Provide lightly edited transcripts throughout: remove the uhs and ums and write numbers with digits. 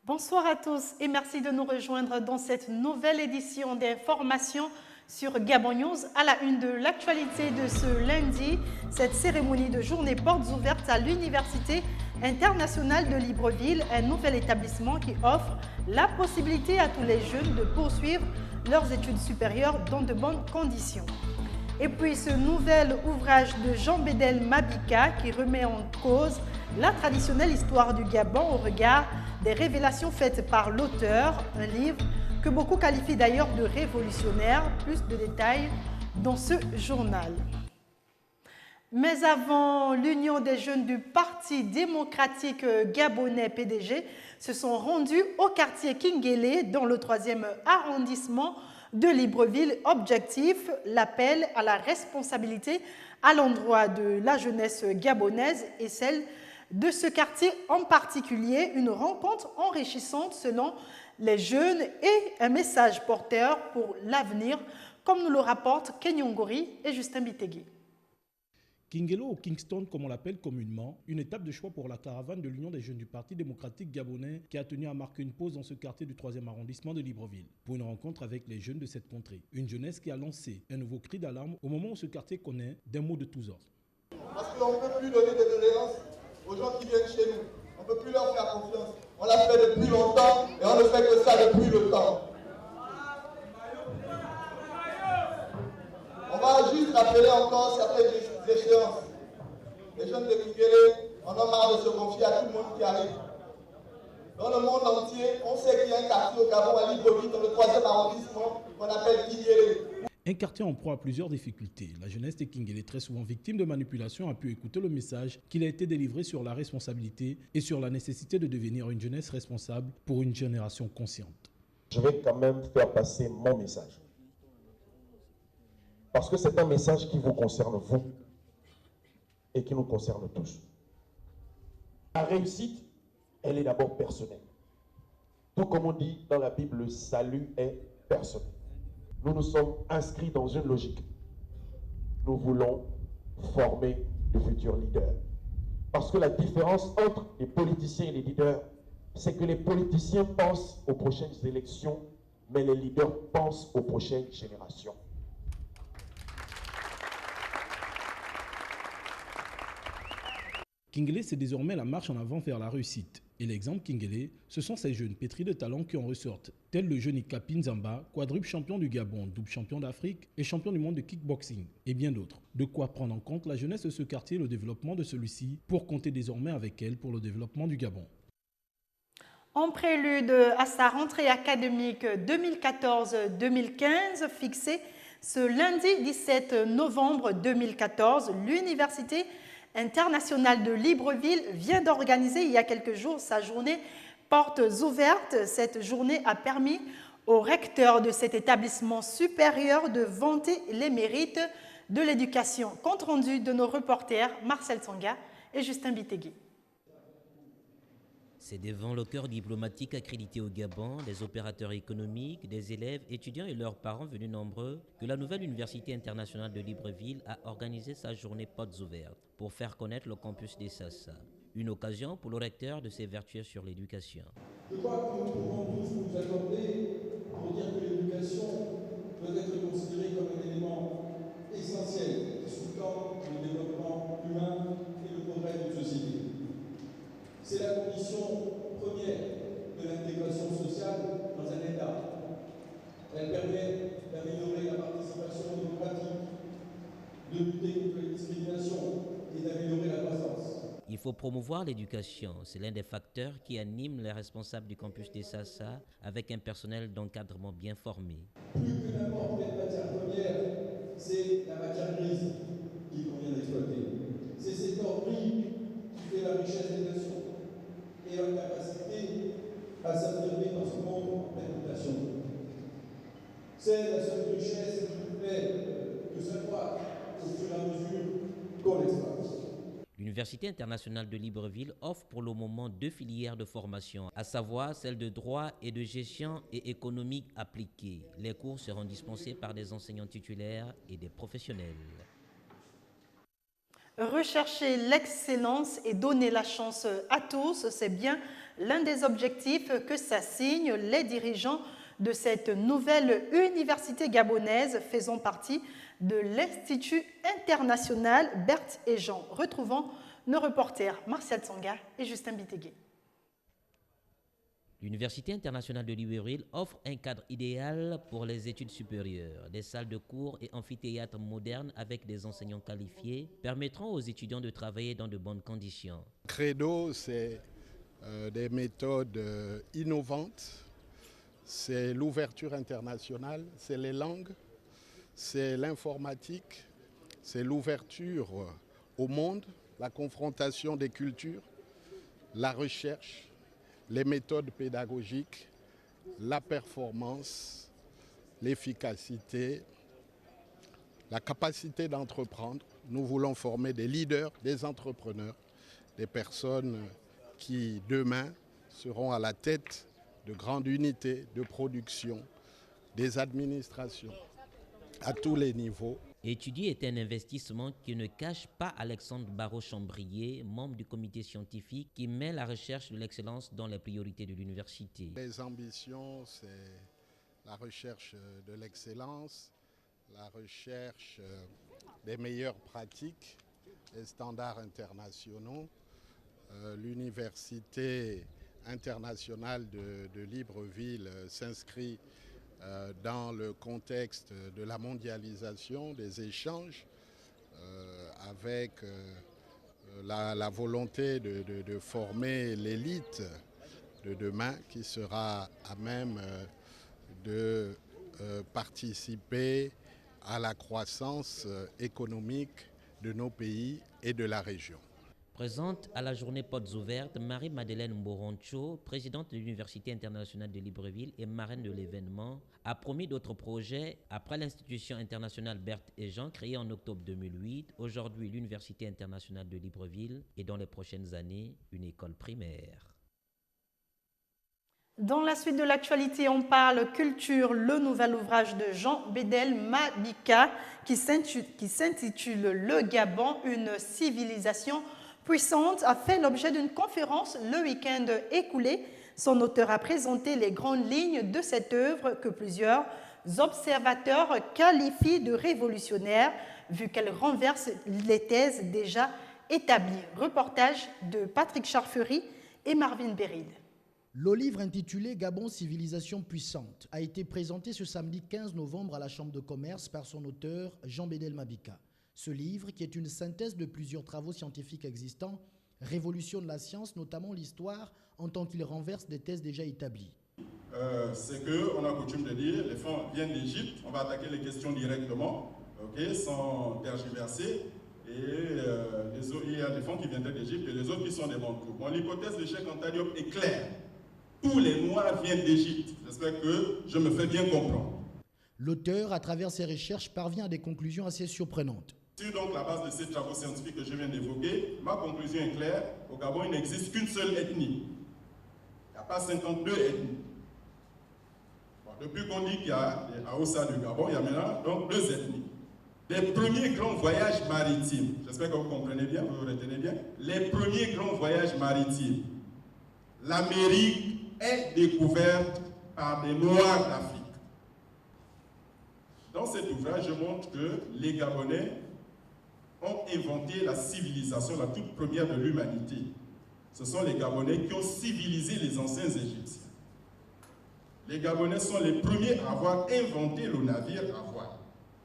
Bonsoir à tous et merci de nous rejoindre dans cette nouvelle édition d'informations sur Gabon News. À la une de l'actualité de ce lundi, cette cérémonie de journée portes ouvertes à l'Université internationale de Libreville, un nouvel établissement qui offre la possibilité à tous les jeunes de poursuivre leurs études supérieures dans de bonnes conditions. Et puis ce nouvel ouvrage de Jean Bédel Mabika qui remet en cause la traditionnelle histoire du Gabon au regard des révélations faites par l'auteur, un livre que beaucoup qualifient d'ailleurs de révolutionnaire. Plus de détails dans ce journal. Mais avant, l'Union des jeunes du Parti démocratique gabonais PDG se sont rendus au quartier Kingélé dans le 3e arrondissement de Libreville. Objectif, l'appel à la responsabilité à l'endroit de la jeunesse gabonaise et celle de ce quartier en particulier, une rencontre enrichissante selon les jeunes et un message porteur pour l'avenir, comme nous le rapportent Kenyongori et Justin Bitegui. Kingélé ou Kingston, comme on l'appelle communément, une étape de choix pour la caravane de l'Union des jeunes du Parti démocratique gabonais qui a tenu à marquer une pause dans ce quartier du 3e arrondissement de Libreville pour une rencontre avec les jeunes de cette contrée. Une jeunesse qui a lancé un nouveau cri d'alarme au moment où ce quartier connaît des maux de tous ordres. Parce qu'on ne peut plus donner des doléances aux gens qui viennent chez nous. On ne peut plus leur faire confiance. On l'a fait depuis longtemps et on ne fait que ça depuis le temps. On va juste rappeler encore certaines échéances. Les jeunes de Kingélé en ont marre de se confier à tout le monde qui arrive. Dans le monde entier, on sait qu'il y a un quartier au Gabon à Libreville, dans le 3e arrondissement, qu'on appelle Kingélé. Un quartier en proie à plusieurs difficultés. La jeunesse de Kingélé, très souvent victime de manipulation, a pu écouter le message qu'il a été délivré sur la responsabilité et sur la nécessité de devenir une jeunesse responsable pour une génération consciente. Je vais quand même faire passer mon message. Parce que c'est un message qui vous concerne vous et qui nous concerne tous. La réussite, elle est d'abord personnelle. Tout comme on dit dans la Bible, le salut est personnel. Nous nous sommes inscrits dans une logique. Nous voulons former de futurs leaders. Parce que la différence entre les politiciens et les leaders, c'est que les politiciens pensent aux prochaines élections, mais les leaders pensent aux prochaines générations. Kingélé, c'est désormais la marche en avant vers la réussite. Et l'exemple Kingélé, ce sont ces jeunes pétris de talent qui en ressortent, tels le jeune Ikapi Nzamba, quadruple champion du Gabon, double champion d'Afrique et champion du monde de kickboxing, et bien d'autres. De quoi prendre en compte la jeunesse de ce quartier et le développement de celui-ci pour compter désormais avec elle pour le développement du Gabon. En prélude à sa rentrée académique 2014-2015, fixée ce lundi 17 novembre 2014, l'Université internationale de Libreville vient d'organiser il y a quelques jours sa journée portes ouvertes. Cette journée a permis au recteur de cet établissement supérieur de vanter les mérites de l'éducation. Compte rendu de nos reporters Marcel Tsonga et Justin Bitegui. C'est devant le corps diplomatique accrédité au Gabon, des opérateurs économiques, des élèves, étudiants et leurs parents venus nombreux que la nouvelle Université internationale de Libreville a organisé sa journée portes ouvertes pour faire connaître le campus des Sassa. Une occasion pour le recteur de s'évertuer sur l'éducation. Je crois que nous pouvons tous nous accorder pour dire que l'éducation doit être considérée comme un élément essentiel qui sous-tend le développement humain et le progrès d'une société. C'est la condition première de l'intégration sociale dans un État. Elle permet d'améliorer la participation démocratique, de lutter contre les discriminations et d'améliorer la croissance. Il faut promouvoir l'éducation. C'est l'un des facteurs qui anime les responsables du campus des Sassa avec un personnel d'encadrement bien formé. Plus que n'importe quelle matière première, c'est la matière grise qu'il convient d'exploiter. C'est cet or gris qui fait la richesse des nations et leur capacité à s'affirmer dans ce monde en pleine mutation. C'est la seule richesse qui nous fait que s'accroître au fur et à mesure qu'on l'exploite. L'Université internationale de Libreville offre pour le moment 2 filières de formation, à savoir celle de droit et de gestion et économique appliquée. Les cours seront dispensés par des enseignants titulaires et des professionnels. Rechercher l'excellence et donner la chance à tous, c'est bien l'un des objectifs que s'assignent les dirigeants de cette nouvelle université gabonaise faisant partie de l'Institut international Berthe et Jean. Retrouvons nos reporters Martial Tsonga et Justin Bitegué. L'Université internationale de Libreville offre un cadre idéal pour les études supérieures. Des salles de cours et amphithéâtres modernes avec des enseignants qualifiés permettront aux étudiants de travailler dans de bonnes conditions. Credo, c'est des méthodes innovantes, c'est l'ouverture internationale, c'est les langues, c'est l'informatique, c'est l'ouverture au monde, la confrontation des cultures, la recherche, les méthodes pédagogiques, la performance, l'efficacité, la capacité d'entreprendre. Nous voulons former des leaders, des entrepreneurs, des personnes qui, demain, seront à la tête de grandes unités de production, des administrations, à tous les niveaux. Étudier est un investissement qui ne cache pas Alexandre Barraud-Chambrier, membre du comité scientifique qui met la recherche de l'excellence dans les priorités de l'université. Les ambitions, c'est la recherche de l'excellence, la recherche des meilleures pratiques, des standards internationaux. L'université internationale de Libreville s'inscrit dans le contexte de la mondialisation, des échanges, avec la volonté de former l'élite de demain qui sera à même de participer à la croissance économique de nos pays et de la région. Présente à la journée Portes ouvertes, Marie-Madeleine Mboroncho, présidente de l'Université internationale de Libreville et marraine de l'événement, a promis d'autres projets après l'institution internationale Berthe et Jean créée en octobre 2008, aujourd'hui l'Université internationale de Libreville et dans les prochaines années, une école primaire. Dans la suite de l'actualité, on parle culture, le nouvel ouvrage de Jean Bédel Mabika qui s'intitule Le Gabon, une civilisation puissante a fait l'objet d'une conférence le week-end écoulé. Son auteur a présenté les grandes lignes de cette œuvre que plusieurs observateurs qualifient de révolutionnaire, vu qu'elle renverse les thèses déjà établies. Reportage de Patrick Charfery et Marvin Beryl. Le livre intitulé Gabon, civilisation puissante a été présenté ce samedi 15 novembre à la Chambre de commerce par son auteur Jean Bédel Mabika. Ce livre, qui est une synthèse de plusieurs travaux scientifiques existants, révolutionne la science, notamment l'histoire, en tant qu'il renverse des thèses déjà établies. C'est qu'on a coutume de dire, les fonds viennent d'Égypte, on va attaquer les questions directement, sans tergiverser. Et il y a des fonds qui viennent d'Égypte et les autres qui sont des bons coups. Bon, l'hypothèse de Cheikh Anta Diop est claire. Tous les Noirs viennent d'Égypte. J'espère que je me fais bien comprendre. L'auteur, à travers ses recherches, parvient à des conclusions assez surprenantes. Sur donc la base de ces travaux scientifiques que je viens d'évoquer, ma conclusion est claire. Au Gabon, il n'existe qu'une seule ethnie. Il n'y a pas 52 ethnies. Bon, depuis qu'on dit qu'il y a les Haoussa du Gabon, il y a maintenant donc 2 ethnies. Les premiers grands voyages maritimes, j'espère que vous comprenez bien, vous retenez bien, les premiers grands voyages maritimes, l'Amérique est découverte par des Noirs d'Afrique. Dans cet ouvrage, je montre que les Gabonais ont inventé la civilisation, la toute première de l'humanité. Ce sont les Gabonais qui ont civilisé les anciens Égyptiens. Les Gabonais sont les premiers à avoir inventé le navire à voile.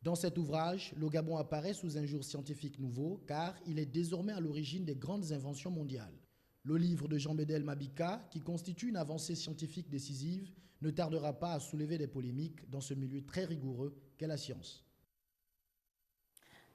Dans cet ouvrage, le Gabon apparaît sous un jour scientifique nouveau, car il est désormais à l'origine des grandes inventions mondiales. Le livre de Jean Bédel Mabika, qui constitue une avancée scientifique décisive, ne tardera pas à soulever des polémiques dans ce milieu très rigoureux qu'est la science.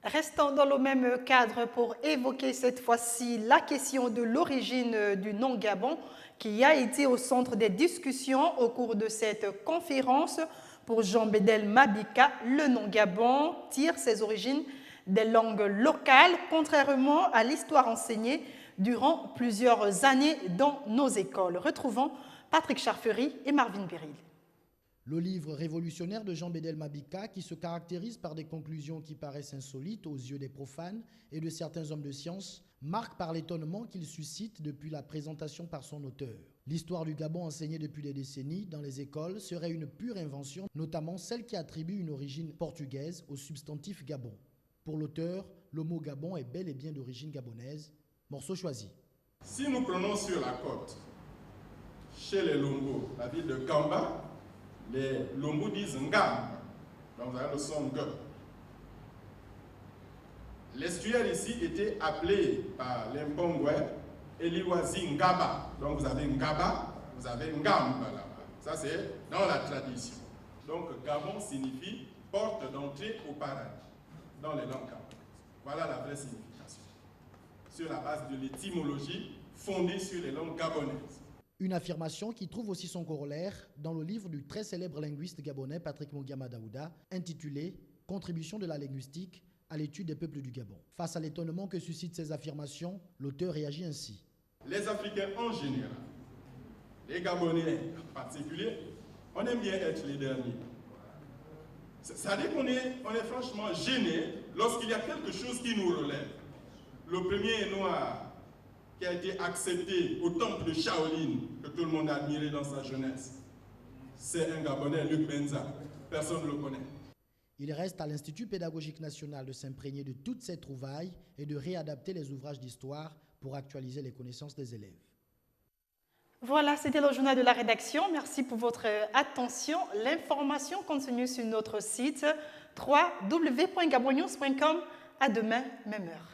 Restons dans le même cadre pour évoquer cette fois-ci la question de l'origine du nom Gabon qui a été au centre des discussions au cours de cette conférence. Pour Jean Bédel Mabika, le nom Gabon tire ses origines des langues locales, contrairement à l'histoire enseignée durant plusieurs années dans nos écoles. Retrouvons Patrick Charfery et Marvin Beryl. Le livre révolutionnaire de Jean Bédel Mabika, qui se caractérise par des conclusions qui paraissent insolites aux yeux des profanes et de certains hommes de science, marque par l'étonnement qu'il suscite depuis la présentation par son auteur. L'histoire du Gabon enseignée depuis des décennies dans les écoles serait une pure invention, notamment celle qui attribue une origine portugaise au substantif Gabon. Pour l'auteur, le mot Gabon est bel et bien d'origine gabonaise. Morceau choisi. Si nous prenons sur la côte, chez les Lombo, la ville de Kamba, les Lombo disent Ngam, donc vous avez le son G. L'estuaire ici était appelé par l'Impongwe Eliwazi Ngaba. Donc vous avez Ngaba, vous avez Ngamba là-bas. Ça c'est dans la tradition. Donc Gabon signifie porte d'entrée au paradis dans les langues gabonaises. Voilà la vraie signification. Sur la base de l'étymologie fondée sur les langues gabonaises. Une affirmation qui trouve aussi son corollaire dans le livre du très célèbre linguiste gabonais Patrick Mugiama Daouda, intitulé « Contribution de la linguistique à l'étude des peuples du Gabon ». Face à l'étonnement que suscitent ces affirmations, l'auteur réagit ainsi. Les Africains en général, les Gabonais en particulier, on aime bien être les derniers. C'est-à-dire qu'on est franchement gêné lorsqu'il y a quelque chose qui nous relève. Le premier noir qui a été accepté au temple de Shaolin, que tout le monde a admiré dans sa jeunesse, c'est un Gabonais, Luc Benza. Personne ne le connaît. Il reste à l'Institut pédagogique national de s'imprégner de toutes ces trouvailles et de réadapter les ouvrages d'histoire pour actualiser les connaissances des élèves. Voilà, c'était le journal de la rédaction. Merci pour votre attention. L'information continue sur notre site www.gabonnews.com. À demain, même heure.